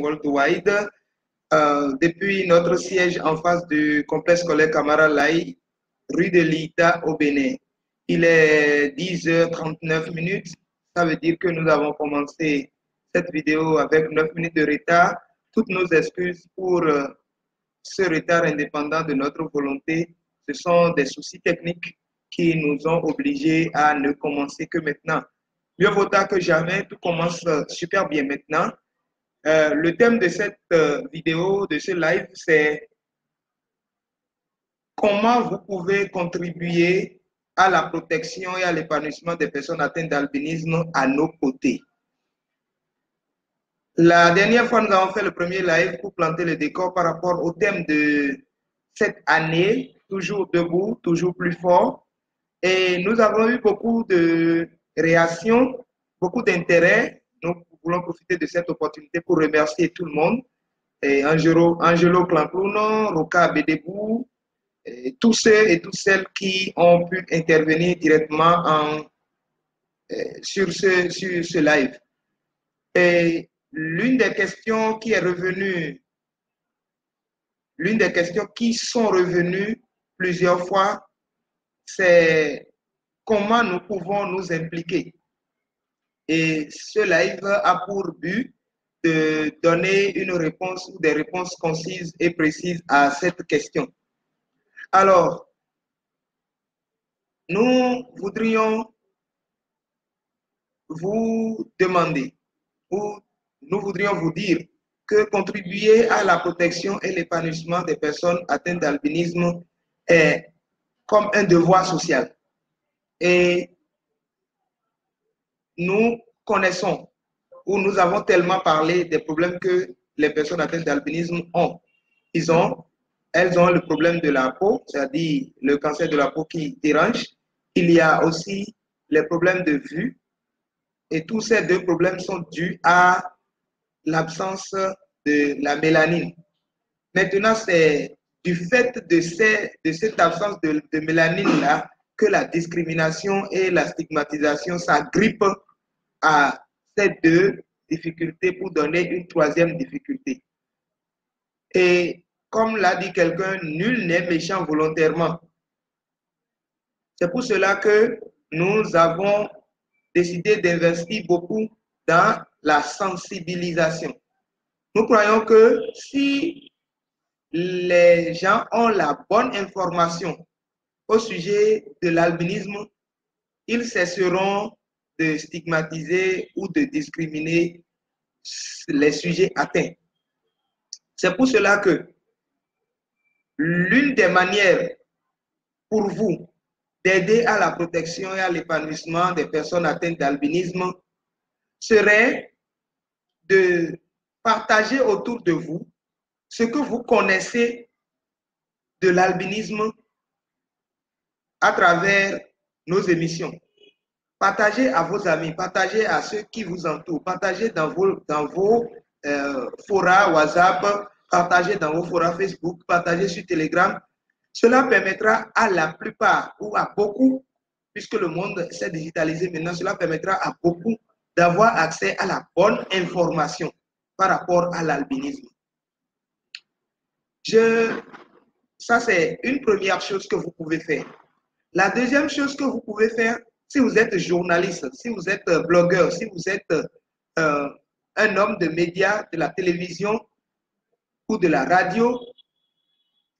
Worldwide depuis notre siège en face du complexe scolaire Camara Laye, rue de l'Ita au Bénin. Il est 10h39. Ça veut dire que nous avons commencé cette vidéo avec 9 minutes de retard. Toutes nos excuses pour ce retard indépendant de notre volonté. Ce sont des soucis techniques qui nous ont obligés à ne commencer que maintenant. Mieux vaut tard que jamais, tout commence super bien maintenant. Le thème de cette vidéo, de ce live, c'est comment vous pouvez contribuer à la protection et à l'épanouissement des personnes atteintes d'albinisme à nos côtés. La dernière fois, nous avons fait le premier live pour planter le décor par rapport au thème de cette année, toujours debout, toujours plus fort. Et nous avons eu beaucoup de réactions, beaucoup d'intérêt. Nous voulons profiter de cette opportunité pour remercier tout le monde. Et Angelo Clanclouno, Roca Bédébou, tous ceux et toutes celles qui ont pu intervenir directement sur ce live. Et l'une des questions qui est revenue, l'une des questions qui sont revenues plusieurs fois, c'est comment nous pouvons nous impliquer. Et ce live a pour but de donner une réponse ou des réponses concises et précises à cette question. Alors, nous voudrions vous demander, ou nous voudrions vous dire que contribuer à la protection et l'épanouissement des personnes atteintes d'albinisme est comme un devoir social. Et nous connaissons, ou nous avons tellement parlé des problèmes que les personnes atteintes d'albinisme ont. Elles ont le problème de la peau, c'est-à-dire le cancer de la peau qui dérange. Il y a aussi les problèmes de vue. Et tous ces deux problèmes sont dus à l'absence de la mélanine. Maintenant, c'est du fait de cette absence de mélanine-là que la discrimination et la stigmatisation s'agrippent à ces deux difficultés pour donner une troisième difficulté. Et comme l'a dit quelqu'un, nul n'est méchant volontairement. C'est pour cela que nous avons décidé d'investir beaucoup dans la sensibilisation. Nous croyons que si les gens ont la bonne information au sujet de l'albinisme, ils cesseront de stigmatiser ou de discriminer les sujets atteints. C'est pour cela que l'une des manières pour vous d'aider à la protection et à l'épanouissement des personnes atteintes d'albinisme serait de partager autour de vous ce que vous connaissez de l'albinisme à travers nos émissions. Partagez à vos amis, partagez à ceux qui vous entourent, partagez dans vos forats WhatsApp, partagez dans vos forats Facebook, partagez sur Telegram. Cela permettra à la plupart ou à beaucoup, puisque le monde s'est digitalisé maintenant, cela permettra à beaucoup d'avoir accès à la bonne information par rapport à l'albinisme. Ça, c'est une première chose que vous pouvez faire. La deuxième chose que vous pouvez faire, si vous êtes journaliste, si vous êtes blogueur, si vous êtes un homme de médias, de la télévision ou de la radio,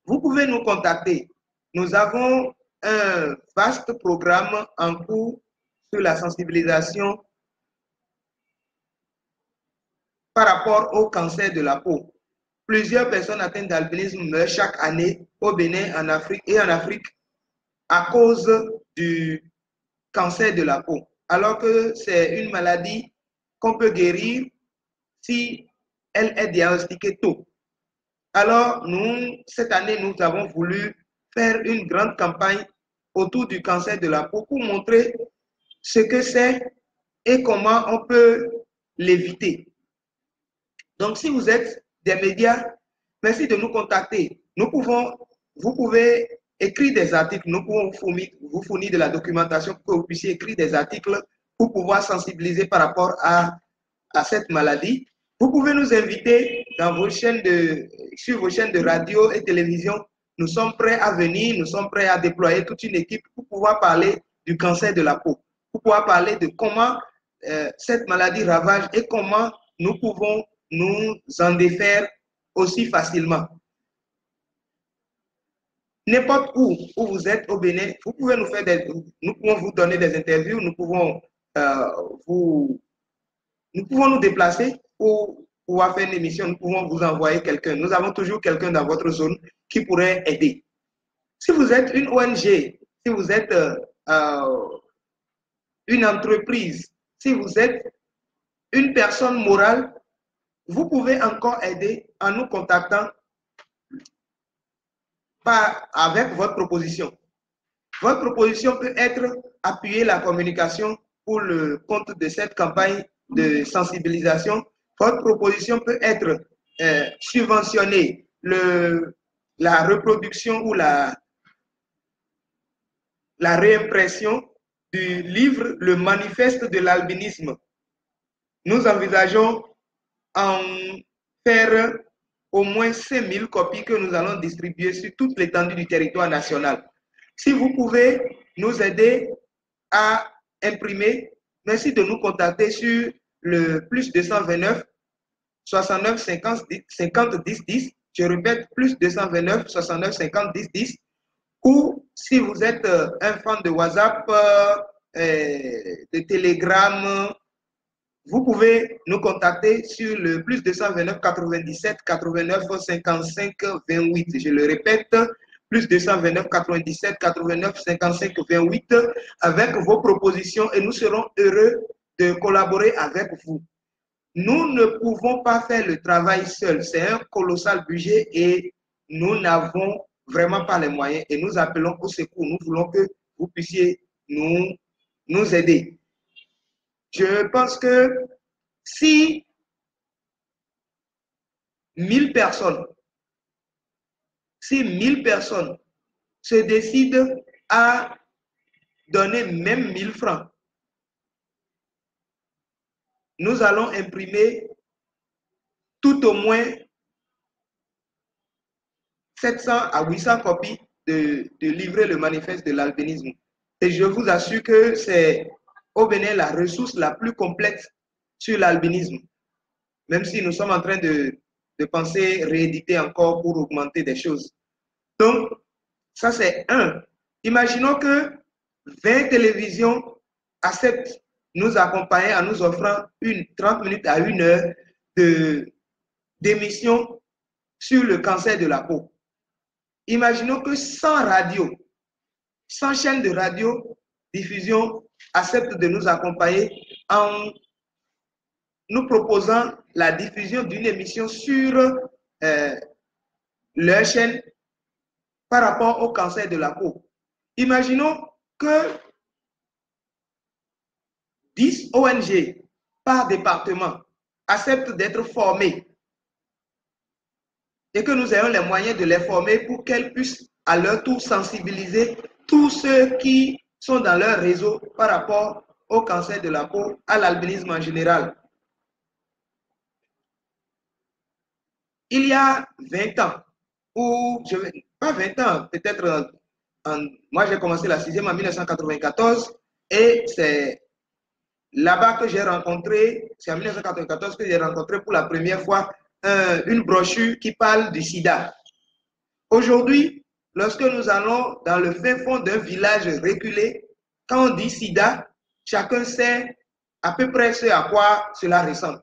vous pouvez nous contacter. Nous avons un vaste programme en cours sur la sensibilisation par rapport au cancer de la peau. Plusieurs personnes atteintes d'albinisme meurent chaque année au Bénin, en Afrique à cause du cancer de la peau, alors que c'est une maladie qu'on peut guérir si elle est diagnostiquée tôt. Alors, cette année, nous avons voulu faire une grande campagne autour du cancer de la peau pour montrer ce que c'est et comment on peut l'éviter. Donc, si vous êtes des médias, merci de nous contacter. Vous pouvez écrire des articles, nous pouvons vous fournir de la documentation pour que vous puissiez écrire des articles pour pouvoir sensibiliser par rapport à cette maladie. Vous pouvez nous inviter dans vos chaînes sur vos chaînes de radio et télévision. Nous sommes prêts à venir, nous sommes prêts à déployer toute une équipe pour pouvoir parler du cancer de la peau, pour pouvoir parler de comment cette maladie ravage et comment nous pouvons nous en défaire aussi facilement. N'importe où vous êtes au Bénin, vous pouvez nous pouvons vous donner des interviews, nous pouvons nous déplacer pour pouvoir faire une émission, nous pouvons vous envoyer quelqu'un. Nous avons toujours quelqu'un dans votre zone qui pourrait aider. Si vous êtes une ONG, si vous êtes une entreprise, si vous êtes une personne morale, vous pouvez encore aider en nous contactant avec votre proposition. Votre proposition peut être appuyer la communication pour le compte de cette campagne de sensibilisation. Votre proposition peut être subventionner la reproduction ou la réimpression du livre Le Manifeste de l'albinisme. Nous envisageons en faire au moins 5000 copies que nous allons distribuer sur toute l'étendue du territoire national. Si vous pouvez nous aider à imprimer, merci de nous contacter sur le plus 229 69 50 10 10. Je répète, plus 229 69 50 10 10. Ou si vous êtes un fan de WhatsApp, de Telegram, vous pouvez nous contacter sur le plus 229 97 89 55 28. Je le répète, plus 229 97 89 55 28 avec vos propositions et nous serons heureux de collaborer avec vous. Nous ne pouvons pas faire le travail seul. C'est un colossal budget et nous n'avons vraiment pas les moyens et nous appelons au secours. Nous voulons que vous puissiez nous aider. Je pense que si 1000 personnes se décident à donner même 1000 francs, nous allons imprimer tout au moins 700 à 800 copies de livrer le manifeste de l'albinisme. Et je vous assure que c'est au Bénin la ressource la plus complète sur l'albinisme, même si nous sommes en train de penser rééditer encore pour augmenter des choses. Donc, ça c'est un. Imaginons que 20 télévisions acceptent nous accompagner en nous offrant 30 minutes à 1 heure d'émission sur le cancer de la peau. Imaginons que 100 radios, 100 chaînes de radio diffusion acceptent de nous accompagner en nous proposant la diffusion d'une émission sur leur chaîne par rapport au cancer de la peau. Imaginons que 10 ONG par département acceptent d'être formées et que nous ayons les moyens de les former pour qu'elles puissent à leur tour sensibiliser tous ceux qui sont dans leur réseau par rapport au cancer de la peau, à l'albinisme en général. Il y a 20 ans, ou pas 20 ans, peut-être, moi j'ai commencé la 6e en 1994 et c'est là-bas que j'ai rencontré, c'est en 1994 que j'ai rencontré pour la première fois une brochure qui parle du sida. Aujourd'hui, lorsque nous allons dans le fin fond d'un village reculé, quand on dit sida, chacun sait à peu près ce à quoi cela ressemble.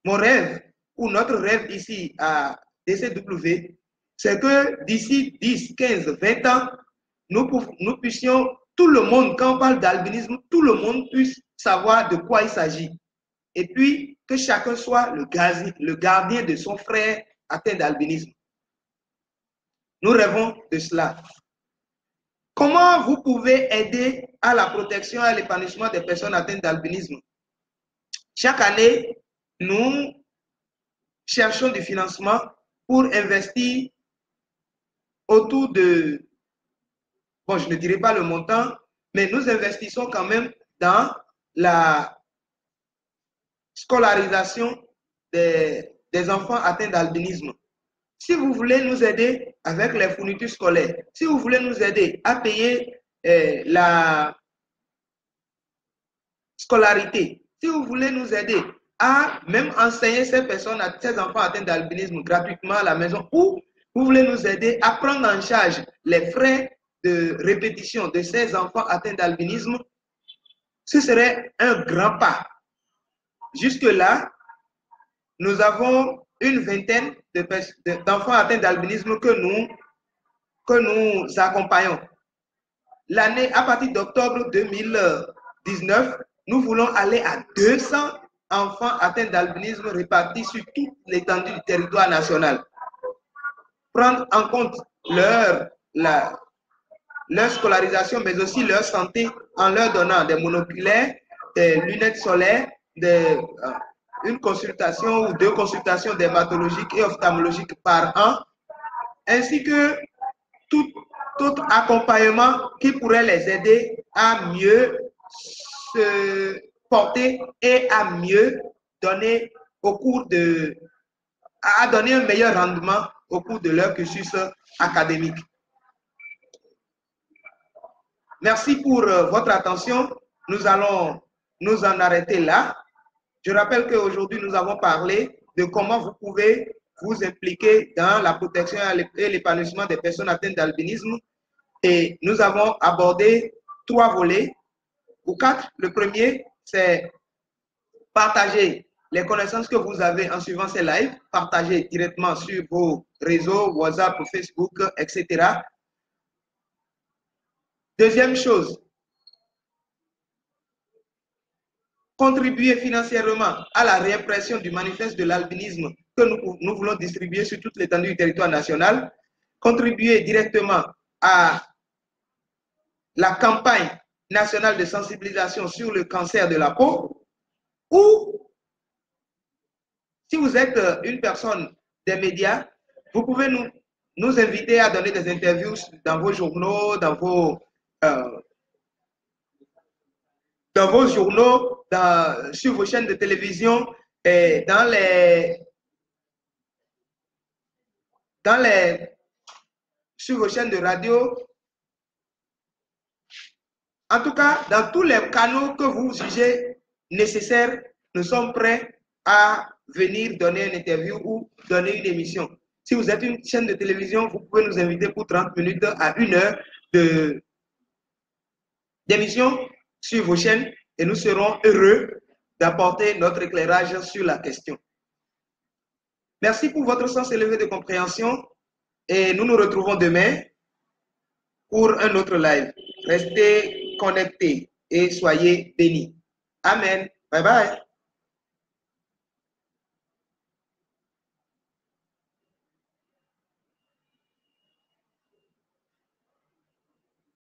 Mon rêve, ou notre rêve ici à DCW, c'est que d'ici 10, 15, 20 ans, nous puissions, tout le monde, quand on parle d'albinisme, tout le monde puisse savoir de quoi il s'agit. Et puis, que chacun soit le gardien de son frère atteint d'albinisme. Nous rêvons de cela. Comment vous pouvez aider à la protection et à l'épanouissement des personnes atteintes d'albinisme? Chaque année, nous cherchons du financement pour investir autour de, bon, je ne dirai pas le montant, mais nous investissons quand même dans scolarisation des enfants atteints d'albinisme. Si vous voulez nous aider avec les fournitures scolaires, si vous voulez nous aider à payer la scolarité, si vous voulez nous aider à même enseigner ces personnes, ces enfants atteints d'albinisme gratuitement à la maison, ou vous voulez nous aider à prendre en charge les frais de répétition de ces enfants atteints d'albinisme, ce serait un grand pas. Jusque-là, nous avons une vingtaine d'enfants atteints d'albinisme que nous accompagnons. L'année, à partir d'octobre 2019, nous voulons aller à 200 enfants atteints d'albinisme répartis sur toute l'étendue du territoire national. Prendre en compte leur scolarisation, mais aussi leur santé en leur donnant des monoculaires, des lunettes solaires, une consultation ou 2 consultations dermatologiques et ophtalmologiques par an, ainsi que tout autre accompagnement qui pourrait les aider à mieux se porter et à mieux donner donner un meilleur rendement au cours de leur cursus académique. Merci pour votre attention. Nous allons nous en arrêter là. Je rappelle qu'aujourd'hui, nous avons parlé de comment vous pouvez vous impliquer dans la protection et l'épanouissement des personnes atteintes d'albinisme. Et nous avons abordé 3 volets ou 4. Le premier, c'est partager les connaissances que vous avez en suivant ces lives, partager directement sur vos réseaux, WhatsApp, Facebook, etc. Deuxième chose, contribuer financièrement à la réimpression du manifeste de l'albinisme que nous voulons distribuer sur toute l'étendue du territoire national, contribuer directement à la campagne nationale de sensibilisation sur le cancer de la peau, ou si vous êtes une personne des médias, vous pouvez nous inviter à donner des interviews dans vos journaux, sur vos chaînes de télévision et sur vos chaînes de radio. En tout cas, dans tous les canaux que vous jugez nécessaires, nous sommes prêts à venir donner une interview ou donner une émission. Si vous êtes une chaîne de télévision, vous pouvez nous inviter pour 30 minutes à 1 heure d'émission sur vos chaînes et nous serons heureux d'apporter notre éclairage sur la question. Merci pour votre sens élevé de compréhension et nous nous retrouvons demain pour un autre live. Restez connectés et soyez bénis. Amen. Bye bye.